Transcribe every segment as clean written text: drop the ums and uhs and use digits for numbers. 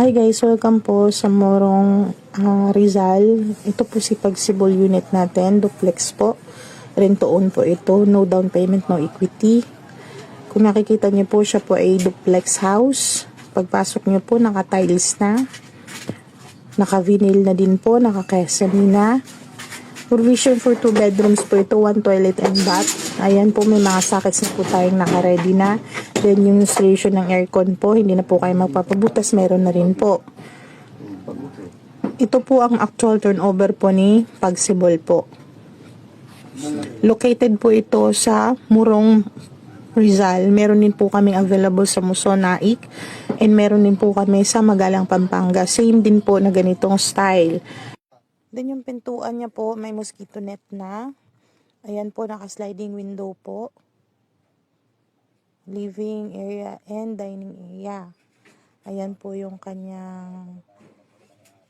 Hi guys, welcome po sa Morong Rizal. Ito po si Pagsibol unit natin, duplex po. Rent to own po ito, no down payment, no equity. Kung nakikita niyo po, siya po ay duplex house. Pagpasok niyo po, naka-tiles na. Naka-vinyl na din po, naka-kesame na. Provision for 2 bedrooms po ito, 1 toilet and bath. Ayan po, may mga sockets na po tayong naka-ready na. Then yung installation ng aircon po, hindi na po kayo magpapabutas, meron na rin po. Ito po ang actual turnover po ni Pagsibol po. Located po ito sa Morong Rizal. Meron din po kaming available sa Muson, Naik. And meron din po kami sa Magalang, Pampanga. Same din po na ganitong style. Then yung pintuan niya po, may mosquito net na. Ayan po, naka-sliding window po. Living area and dining area. Ayan po yung kanyang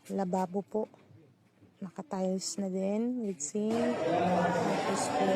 lababo po. Naka-tiles na din with sink. Tapos po,